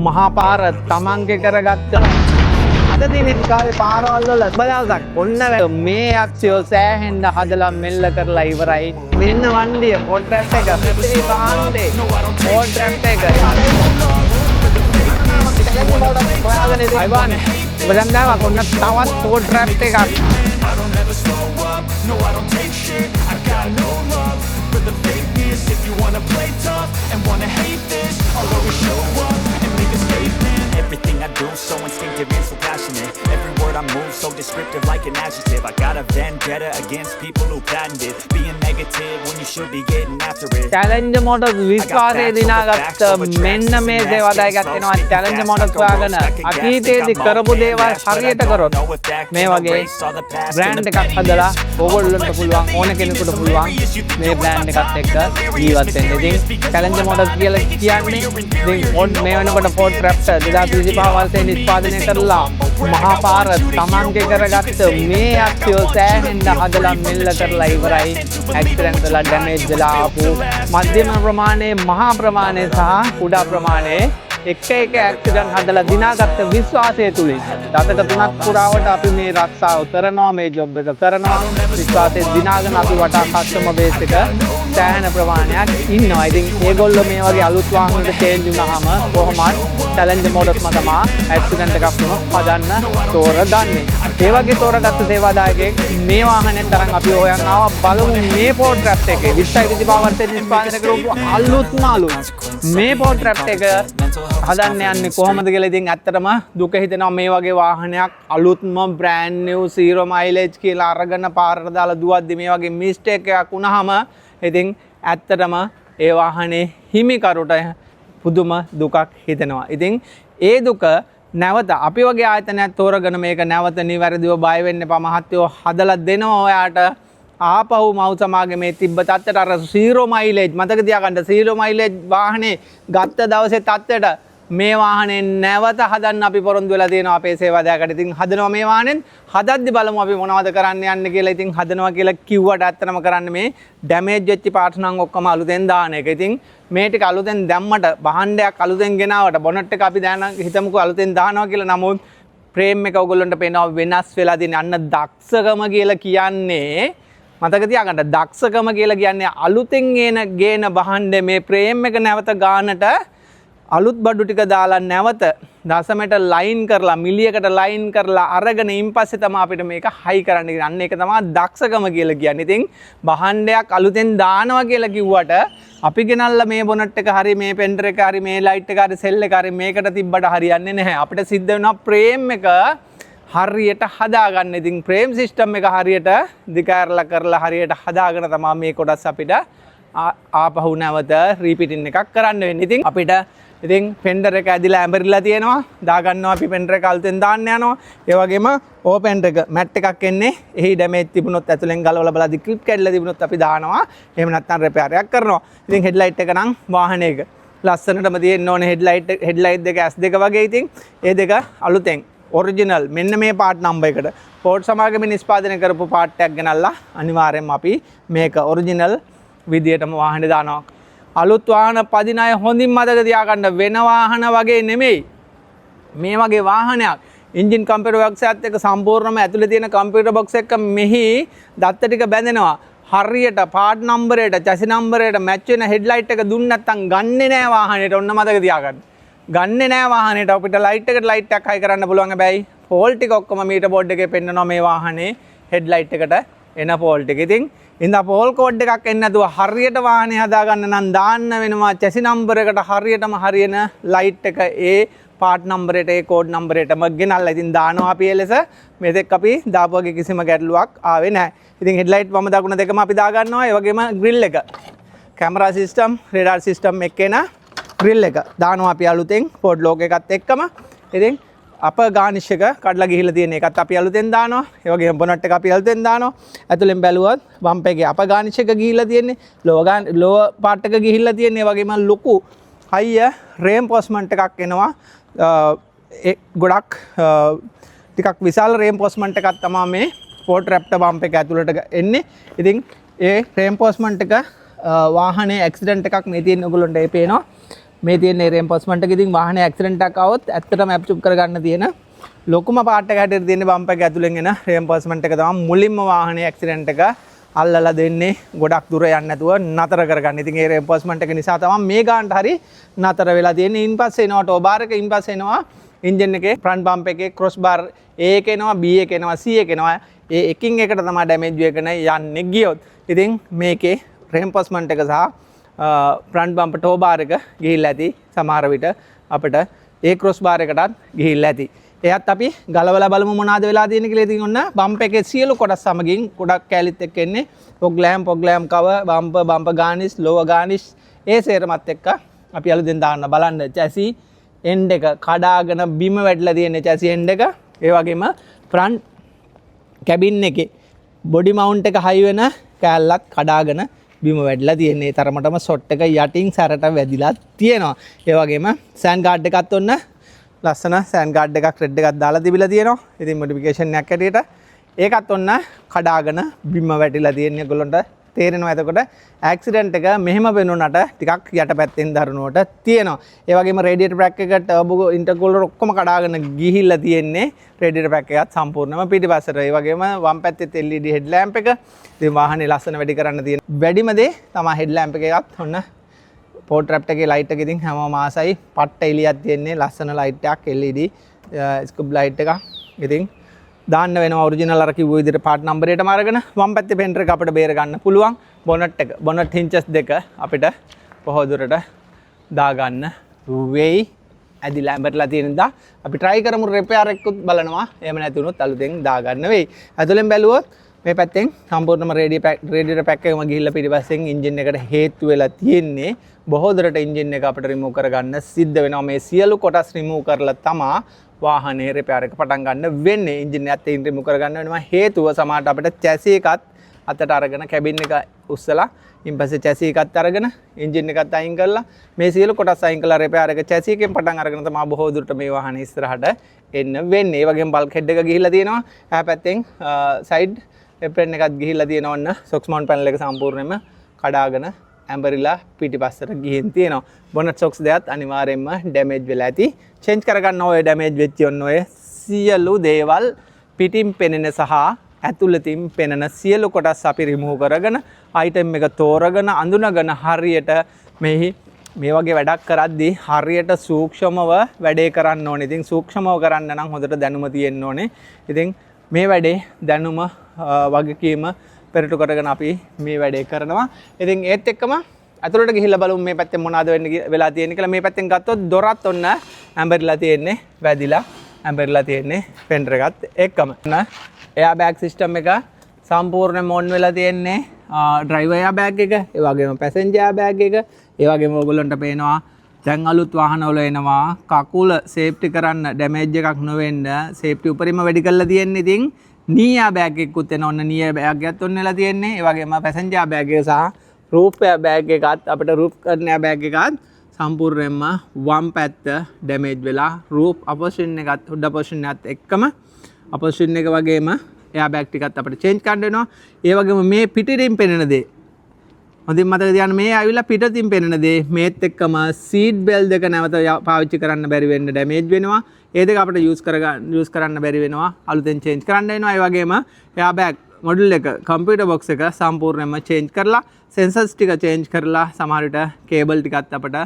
මහා පාර තමන්ගේ කරගත්ත අද දින කාලේ පාරවල් වල බලයක් ඔන්න මේ අක්ෂියෝ සෑහෙන්න හදලා මෙල්ල කරලා ඉවරයි. මෙන්න වණ්ඩිය පොඩ්‍රැප් එක මේ කාණ්ඩේ පොඩ්‍රැප් එක අයිවානේ බදන් දාවා කොන්න තවත් පොඩ්‍රැප් එකක්. No, I don't take shit, I got no love for the fakeness. If you wanna play tough and wanna hate this, I'll always show up and make a statement. Everything I do so instinctive and so passionate. Every word I move so descriptive like an adjective. I got a vendetta against people who patented being negative when you should be getting after it. Challenger Motors විශ්වාසය දිනාගත්ත මෙන්න මේ දේවල් ගන්නවා. Challenger Motors හොයාගෙන අතීතයේදී කරපු දේවල් හරියට කරොත් මේ වගේ බ්‍රෑන්ඩ් එකක් හදලා ඕගොල්ලන්ට පුළුවන් ඕන කෙනෙකුට පුළුවන් මේ බ්‍රෑන්ඩ් එකත් එක්ක ජීවත් වෙන්න. ඉතින් Challenger Motors කියලා කියන්නේ ඉතින් මේ වෙනකොට Ford Raptor 2025 වර්ෂයේ නිෂ්පාදනය කරලා මහා පාර තමන්ගේ කරගත්ත මේ අක්ෂියෝ සෑහෙන්න හදලා මෙල්ල කරලා ඉවරයි. ඇක්සිඩන්ට් වල ඩැමේජ් වෙලා ආපු මධ්‍යම ප්‍රමාණයේ මහා ප්‍රමාණයේ සහ කුඩා ප්‍රමාණයේ එක ඇක්සිඩන්ට් හදලා දිනාගත්ත විශ්වාසය තුලින් දශක 3ක් පුරාවට අපි මේ රක්ෂාව කරනවා, මේ ජොබ් එක කරනවා. විශ්වාසය දිනාගෙන අපි වටා කස්ටමර් බේස් එක සෑහෙන ප්‍රමාණයක් ඉන්නවා. ඉතින් ඒගොල්ලෝ මේ වගේ අලුත් වාහනවලට චේන්ජ් වුණාම කොහොමද Challenger Motors තමයි ඇක්සිඩන්ට් එකක් වුණොත් හදන්න තෝරගන්නේ. ඒ වගේ තෝරගත්ත සේවාදායකයෙක් මේ වාහනේ තරම් අපි හොයන් ආවා. බලමු මේ Ford Raptor එකේ 2025 වර්ෂයේ නිෂ්පාදනය කරපු අලුත්ම අලුත් මේ Ford Raptor එක හදන්න යන්නේ කොහොමද කියලා. ඉතින් ඇත්තටම දුක හිතෙනවා මේ වගේ වාහනයක් අලුත්ම brand new zero mileage කියලා අරගෙන පාරට දාලා දුවද්දි මේ වගේ මිස්ටේක් එකක් වුණාම ඉතින් ඇත්තටම ඒ වාහනේ හිමිකරුට පුදුම දුකක් හිතෙනවා. ඉතින් ඒ දුක නැවත අපි වගේ ආයතනයක් තෝරගෙන මේක නැවත නිවැරදිව බය වෙන්න එපා. මහත්යෝ හදලා දෙනවා ඔයාට ආපහු මව් සමාගමේ තිබ්බ තත්ත්වයට අර 0 මයිලේජ් මතක තියාගන්න. 0 මයිලේජ් වාහනේ ගත්ත දවසේ තත්ත්වයට මේ වාහනේ නැවත හදන්න අපි පොරොන්දු වෙලා තියෙනවා අපේ සේවාදායකට. ඉතින් හදනවා මේ වාහනෙන්. හදද්දි බලමු අපි මොනවද කරන්න යන්නේ කියලා. ඉතින් හදනවා කියලා කිව්වට ඇත්තටම කරන්නේ මේ ඩැමේජ් වෙච්ච පාර්ට්ස් නම් ඔක්කොම අලුතෙන් දාන එක. ඉතින් මේ ටික අලුතෙන් දැම්මට භාණ්ඩයක් අලුතෙන් ගෙනාවට බොනට් එක අපි දැන් හිතමුකෝ අලුතෙන් දානවා කියලා. නමුත් ෆ්‍රේම් එක ඔයගොල්ලන්ට පේනවා වෙනස් වෙලා තියෙන. අන්න දක්ෂකම කියලා කියන්නේ මතක තියාගන්න. දක්ෂකම කියලා කියන්නේ අලුතෙන් ගේන භාණ්ඩ මේ ෆ්‍රේම් එක නැවත ගානට අලුත් බඩු ටික දාලා නැවත දශමයට ලයින් කරලා මිලියකට ලයින් කරලා අරගෙන ඉන්පස්සේ තමයි අපිට මේක හයි කරන්න කියන්නේ. අන්න ඒක තමයි දක්ෂකම කියලා කියන්නේ. ඉතින් භාණ්ඩයක් අලුතෙන් දානවා කියලා කිව්වට අපි ගෙනල්ලා මේ බොනට් එක හරි මේ පෙන්ඩර් එක හරි මේ ලයිට් එක හරි සෙල් එක හරි මේකට තිබ්බට හරියන්නේ නැහැ. අපිට සිද්ධ වෙනවා ෆ්‍රේම් එක හරියට හදාගන්න. ඉතින් ෆ්‍රේම් සිස්ටම් එක හරියට දිගහැරලා කරලා හරියට හදාගෙන තමයි මේ කොටස් අපිට ආපහු නැවත රීපිටින් එකක් කරන්න වෙන්නේ. ඉතින් අපිට ඉතින් ෆෙන්ඩර් එක ඇදිලා ඇඹරිලා තියෙනවා. දාගන්නවා අපි ෆෙන්ඩර් එක අලුතෙන් දාන්න යනවා. ඒ වගේම ඕපෙන් එක මැට් එකක් එන්නේ. එහි ඩැමේජ් තිබුණොත් ඇතුලෙන් ගලවලා බලද්දි ක්ලිප් කැඩලා තිබුණොත් අපි දානවා. එහෙම නැත්නම් රිපෙයාර් එකක් කරනවා. ඉතින් හෙඩ්ලයිට් එක නම් වාහනයක ලස්සනටම තියෙන්න ඕනේ. හෙඩ්ලයිට් දෙක S2 වගේ. ඉතින් ඒ දෙක අලුතෙන් ඔරිජිනල් මෙන්න මේ පාර්ට් නම්බර් එකට Ford සමාගමේ නිෂ්පාදනය කරපු පාර්ට් එකක් ගෙනල්ලා අනිවාර්යෙන්ම අපි මේක ඔරිජිනල් විදියටම වාහනේ දානවා. අලුත් වාහන පදින අය හොඳින් මතක තියාගන්න වෙන වාහන වගේ නෙමෙයි. මේ වගේ වාහනයක් එන්ජින් කම්පියුටර් බොක්ස් එකත් එක්ක සම්පූර්ණයෙන්ම ඇතුලේ තියෙන කම්පියුටර් බොක්ස් එක මෙහි දත්ත ටික බැඳෙනවා. හරියට පාර්ට් නම්බරයට, චැසි නම්බරයට මැච් වෙන හෙඩ්ලයිට් එක දුන්න නැත්නම් ගන්නෙ නෑ වාහනේට. ඔන්න මතක තියාගන්න. ගන්නෙ නෑ වාහනේට. අපිට ලයිට් එකට ලයිට් එකක් හයි කරන්න පුළුවන්. හැබැයි ෆෝල්ට් ටික ඔක්කොම මීටර් බෝඩ් එකේ පෙන්නනවා මේ වාහනේ හෙඩ්ලයිට් එකට එන ෆෝල්ට් එක. ඉතින් ඉඳා පෝල් කෝඩ් එකක් එන්නේ නැතුව හරියට වාහනේ හදාගන්න නම් දාන්න වෙනවා චැසි නම්බර් එකට හරියටම හරියන ලයිට් එක ඒ පාර්ට් නම්බරයට ඒ කෝඩ් නම්බරයටම ගෙනල්ලා ඉතින් දානවා අපි එලෙස. මෙතෙක් අපි දාපු වගේ කිසිම ගැටලුවක් ආවේ නැහැ. ඉතින් හෙඩ්ලයිට් වම දකුණ දෙකම අපි දාගන්නවා. ඒ වගේම ග්‍රිල් එක, කැමරා සිස්ටම්, රේඩාර් සිස්ටම් එක්කේන ග්‍රිල් එක දානවා අපි අලුතෙන් Ford ලෝගෝ එකත් එක්කම. ඉතින් අප ගානිෂ් එක කඩලා ගිහිල්ලා තියෙන එකත් අපි අලුතෙන් දානවා. ඒ වගේම බොනට් එක අපි අලුතෙන් දානවා. ඇතුලෙන් බැලුවොත් බම්ප් එකේ අප ගානිෂ් එක ගිහිල්ලා තියෙන්නේ. ලෝ පාර්ට් එක ගිහිල්ලා තියෙන්නේ. ඒ වගේම ලොකු හයිය රේන්ෆෝස්මන්ට් එකක් එනවා. ගොඩක් ටිකක් විශාල රේන්ෆෝස්මන්ට් එකක් තමයි මේ Ford Raptor බම්ප් එක ඇතුළට එන්නේ. ඉතින් ඒ රේන්ෆෝස්මන්ට් එක වාහනේ ඇක්සිඩන්ට් එකක් මේ තියෙන ඔයගොල්ලන්ට ඒ පේනවා. මේ තියෙන රේන්ෆෝස්මන්ට් එක ඉතින් වාහනේ ඇක්සිඩන්ට් එකක් આવොත් ඇත්තටම ඇප්චුප් කරගන්න තියෙන ලොකුම පාර්ට් එක හැටියට තියෙන බම්පර් එක ඇතුලෙන් එන රේන්ෆෝස්මන්ට් එක තමයි මුලින්ම වාහනේ ඇක්සිඩන්ට් එක අල්ලලා දෙන්නේ ගොඩක් දුර යන්නේ නැතුව නතර කරගන්න. ඉතින් ඒ රේන්ෆෝස්මන්ට් එක නිසා තමයි මේ ගානට හරි නතර වෙලා තියෙන්නේ. ඉන්පස්සේ එනවා ටෝ බාර් එක, ඉන්පස්සේ එනවා එන්ජින් එකේ ෆ්‍රන්ට් බම්ප් එකේ ක්‍රොස් බාර් A එක එනවා, B එක එනවා, C එක එනවා. ඒ එකින් එකට තමයි ඩැමේජ් වෙගෙන යන්නේ ගියොත්. ඉතින් මේකේ රේන්ෆෝස්මන්ට් එක සහ ෆ්‍රන්ට් බම්පර් ටෝ බාර් එක ගිහිල්ලා ඇති. සමහර විට අපිට ඒ ක්‍රොස් බාර් එකටත් ගිහිල්ලා ඇති. එයත් අපි ගලවලා බලමු මොනවාද වෙලා තියෙන්නේ කියලා. ඉතින් ඔන්න බම්ප් එකේ සියලු කොටස් සමගින් ගොඩක් කැලිත් එක්ක එන්නේ ෆොග් ලෑම්ප් කවර්, බම්පර් ගානිෂ්, ලෝවර් ගානිෂ් ඒ සේරමත් එක්ක අපි අලුතෙන් දාන්න බලන්න. චැසි එන්ඩ් එක කඩාගෙන බිම වැටලා තියෙන චැසි එන්ඩ් එක. ඒ වගේම ෆ්‍රන්ට් කැබින් එකේ බොඩි මවුන්ට් එක හයි වෙන කෑල්ලත් කඩාගෙන බිම වැටලා තියෙන්නේ. තරමටම ෂොට් එක යටින් සැරට වැදිලා තියෙනවා. ඒ වගේම සෑන් ගාඩ් එකත් ඔන්න ලස්සන සෑන් ගාඩ් එකක් රෙඩ් එකක් දාලා තිබිලා තියෙනවා. ඉතින් මොඩිෆිකේෂන් එකක් ඇටියට ඒකත් ඔන්න කඩාගෙන බිම වැටිලා තියෙන්නේ. ඒගොල්ලන්ට තේරෙනවා. එතකොට ඇක්සිඩන්ට් එක මෙහෙම වෙනුනට ටිකක් යටපැත්තෙන් දරුණුවට තියෙනවා. ඒ වගේම රේඩියේටර් බ්‍රැක් එක, ටර්බෝ ඉන්ටර්කූලර් ඔක්කොම කඩාගෙන ගිහිල්ලා තියෙන්නේ. රේඩියේටර් බ්‍රැක් එකත් සම්පූර්ණයෙන්ම පිටිපස්සට. ඒ වගේම වම් පැත්තේ LED හෙඩ් ලැම්ප් එක. ඉතින් වාහනේ ලස්සන වැඩි කරන්න තියෙන වැඩිම දේ තමයි හෙඩ් ලැම්ප් එකත් ඔන්න පෝට් ට්‍රැප් එකේ ලයිට් එක ඉතින් හැමෝම ආසයි. පට්ට එළියක් තියෙන්නේ. ලස්සන ලයිට් එකක් LED ස්කූප් ලයිට් එකක්. ඉතින් දාන්න වෙනවා ඔරිජිනල් අර කිව්ව විදිහට පාර්ට් නම්බර් එකටම අරගෙන වම් පැත්තේ පෙන්ටර් එක අපිට බේර ගන්න පුළුවන්. බොනට් හින්චස් දෙක අපිට පොහොදුරට දාගන්න වෙයි. ඇදිලා ඇඹරලා තියෙන දා අපි try කරමු රිපෙයාර් එකකුත් බලනවා. එහෙම නැති වුණොත් අලුතෙන් දාගන්න වෙයි. ඇතුලෙන් බැලුවොත් මේ පැත්තෙන් සම්පූර්ණම රේඩියේටර් පැක් එකම ගිහිල්ලා පිටිපස්සෙන් එන්ජින් එකට හේතු වෙලා තියෙන්නේ. බොහෝ දුරට එන්ජින් එක අපිට රිමූව් කරගන්න සිද්ධ වෙනවා. මේ සියලු කොටස් රිමූව් කරලා තමා වාහනේ රිපෙයාර් එක පටන් ගන්න වෙන්නේ. එන්ජින් එකත් ඒන් රිමූව් කරගන්න වෙනවා. හේතුව සමහරට අපිට චැසි එකත් අතට අරගෙන කැබින් එක උස්සලා ඉන්පස්සේ චැසි එකත් අරගෙන එන්ජින් එකත් අයින් කරලා මේ සියලු කොටස් අයින් කරලා රිපෙයාර් එක චැසි එකෙන් පටන් අරගෙන තමයි බොහෝ දුරට මේ වාහනේ ඉස්සරහට එන්න වෙන්නේ. ඒ වගේම බල්ක් හෙඩ් එක ගිහිල්ලා තියෙනවා. ඈ පැත්තෙන් සයිඩ් එප්‍රන් එකත් ගිහිල්ලා තියෙනවා. ඔන්න සොක්ස් මවුන්ට් පැනල් එක සම්පූර්ණයෙන්ම කඩාගෙන ඇම්බරිලා පිටිපස්සට ගිහින් තියෙනවා. බොනට් සොක්ස් දෙකත් අනිවාර්යයෙන්ම ඩැමේජ් වෙලා ඇති. චේන්ජ් කරගන්න ඔය ඩැමේජ් වෙච්ච ඔන්න ඔය සියලු දේවල් පිටින් පෙනෙන සහ ඇතුළතින් පෙනෙන සියලු කොටස් අපි රිමූව් කරගෙන අයිටම් එක තෝරගෙන අඳුනගෙන හරියට මේ වගේ වැඩක් කරද්දී හරියට සූක්ෂමව වැඩේ කරන්න ඕනේ. ඉතින් සූක්ෂමව කරන්න නම් හොඳට දැනුම තියෙන්න ඕනේ. ඉතින් මේ වැඩේ දැනුම වගකීම පෙරටු කරගෙන අපි මේ වැඩේ කරනවා. ඉතින් ඒත් එක්කම අතුලට ගිහිල්ලා බලමු මේ පැත්තෙන් මොනවද වෙලා තියෙන්නේ කියලා. මේ පැත්තෙන් ගත්තොත් දොරත් ඔන්න ඇම්බර්ලා තියෙන්නේ, වැදිලා ඇම්බර්ලා තියෙන්නේ ෆෙන්ඩර් එකත් එක්කම. එයා බෑග් සිස්ටම් එක සම්පූර්ණයෙන්ම ඔන් වෙලා තියෙන්නේ. ඩ්‍රයිවර් එයා බෑග් එක, ඒ වගේම පැසෙන්ජර් එයා බෑග් එක, ඒ වගේම ඔයගොල්ලන්ට පේනවා දැන් අලුත් වාහනවල එනවා කකුල සේෆ්ටි කරන්න ඩැමේජ් එකක් නොවෙන්න සේෆ්ටි උපරිම වැඩි කරලා තියෙන්නේ. ඉතින් නීයා බෑග් එකකුත් එන ඔන්න නීයා බෑග් එකත් ඔන්න වෙලා තියෙන්නේ. ඒ වගේම පැසෙන්ජර් බෑග් එක සහ රූෆ් බෑග් එකත් අපිට රූෆ් කරන බෑග් එකත් සම්පූර්ණයෙන්ම වම් පැත්ත ඩැමේජ් වෙලා රූෆ් අපොසිෂන් එකත් හුඩ් අපොසිෂන් එකත් එක්කම අපොසිෂන් එක වගේම එයා බෑග් ටිකත් අපිට චේන්ජ් කරන්න වෙනවා. ඒ වගේම මේ පිටින් පෙනෙන දේ හොඳින් මතක තියාගන්න. මේ ආවිලා පිටින් පෙනෙන දේ මේත් එක්කම සීට් බෙල් දෙක නැවත පාවිච්චි කරන්න බැරි වෙන්න ඩැමේජ් වෙනවා. ඒ දෙක අපිට යූස් කරන්න බැරි වෙනවා. අලුතෙන් චේන්ජ් කරන්න වෙනවා. ඒ වගේම එයා බෑග් මොඩල් එක කම්පියුටර් බොක්ස් එක සම්පූර්ණයෙන්ම චේන්ජ් කරලා සෙන්සර්ස් ටික චේන්ජ් කරලා සමහර විට කේබල් ටිකත් අපිට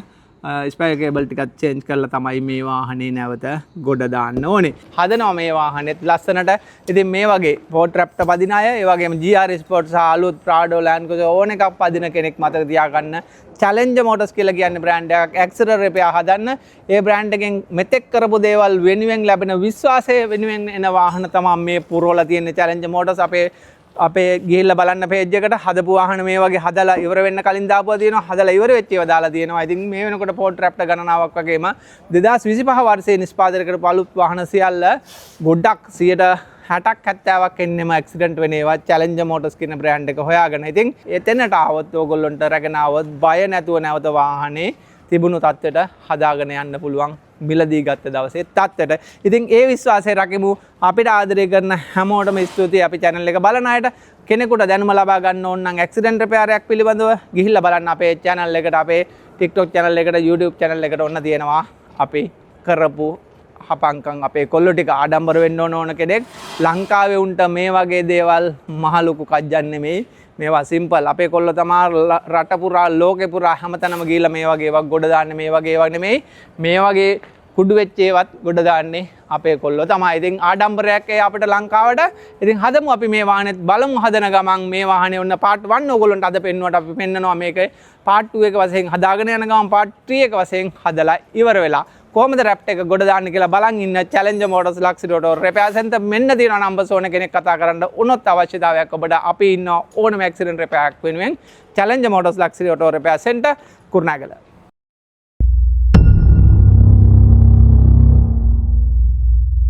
ස්පෙයර් කේබල් ටිකත් චේන්ජ් කරලා තමයි මේ වාහනේ නැවත ගොඩ දාන්න ඕනේ. හදනවා මේ වාහනේත් ලස්සනට. ඉතින් මේ වගේ ෆෝර්ඩ් ට්‍රැප්ට පදින අය, ඒ වගේම GR ස්පෝර්ට් සහ අලුත් ප්‍රාඩෝ ලෑන්ඩ් ක්‍රූසර් ඕන එකක් පදින කෙනෙක් මතක තියාගන්න. චැලෙන්ජර් මොටර්ස් කියලා කියන්නේ බ්‍රෑන්ඩ් එකක්. ඇක්සලරේටර් රිපෙයාර් හදන්න ඒ බ්‍රෑන්ඩ් එකෙන් මෙතෙක් කරපු දේවල් වෙනුවෙන් ලැබෙන විශ්වාසය වෙනුවෙන් එන වාහන තමයි මේ පුරවලා තියෙන්නේ චැලෙන්ජර් මොටර්ස්. අපේ ගිහිල්ලා බලන්න පේජ් එකට හදපු වාහන මේ වගේ හදලා ඉවර වෙන්න කලින් දාපුවා තියෙනවා. හදලා ඉවර වෙච්ච ඒවා දාලා තියෙනවා. ඉතින් මේ වෙනකොට ෆෝර්ඩ් ට්‍රැප්ට ගණනාවක් වගේම 2025 වර්ෂයේ නිෂ්පාදනය කරපු අලුත් වාහන සියල්ල ගොඩක් 60ක් 70ක් එන්නෙම ඇක්සිඩන්ට් වෙන ඒවා චැලෙන්ජර් මොටර්ස් කියන බ්‍රෑන්ඩ් එක හොයාගෙන. ඉතින් එතනට ආවොත් ඕගොල්ලන්ට රැගෙන ආවොත් බය නැතුව නැවත වාහනේ තිබුණු තත්ත්වයට හදාගෙන යන්න පුළුවන් මිලදී ගත්ත දවසේ තත්ත්වයට. ඉතින් ඒ විශ්වාසය රකිමු. අපිට ආදරය කරන හැමෝටම ස්තුතියි. අපි channel එක බලන අයට කෙනෙකුට දැනුම ලබා ගන්න ඕන නම් ඇක්සිඩන්ට් රිපෙයාර් එකක් පිළිබඳව ගිහිල්ලා බලන්න අපේ channel එකට. අපේ TikTok channel එකට YouTube channel එකට ඔන්න තියෙනවා අපි කරපු හපංකම් අපේ කොල්ලෝ ටික ආඩම්බර වෙන්න ඕන කෙනෙක් ලංකාවේ උන්ට මේ වගේ දේවල් මහ ලොකු කජ්ජන් නෙමෙයි මේවා සිම්පල් අපේ කොල්ලෝ තමා රට පුරා ලෝකේ පුරා හැමතැනම ගිහිල්ලා මේ වගේ ඒවා ගොඩ දාන්නේ මේ වගේ ඒවා නෙමෙයි මේ වගේ කුඩු වෙච්ච ඒවත් ගොඩ දාන්නේ අපේ කොල්ලෝ තමයි. ඉතින් ආඩම්බරයක් ඒ අපිට ලංකාවට. ඉතින් හදමු අපි මේ වාහනේත් බලමු හදන ගමන් මේ වාහනේ ඔන්න part 1 ඕගොල්ලන්ට අද පෙන්නුවට අපි පෙන්නනවා මේක part 2 එක වශයෙන් හදාගෙන යන ගමන් part 3 එක වශයෙන් හදලා ඉවර වෙලා කොහොමද රැප්ට් එක ගොඩ දාන්න කියලා බලන් ඉන්න Challenger Motors Luxury Auto repair center මෙන්න තියෙනවා නම්බර්ස් ඕන කෙනෙක් කතා කරන්න උනොත් අවශ්‍යතාවයක් ඔබට අපි ඉන්න ඕනම accident repair එකක් වෙනුවෙන් Challenger Motors Luxury Auto repair center Kurunegala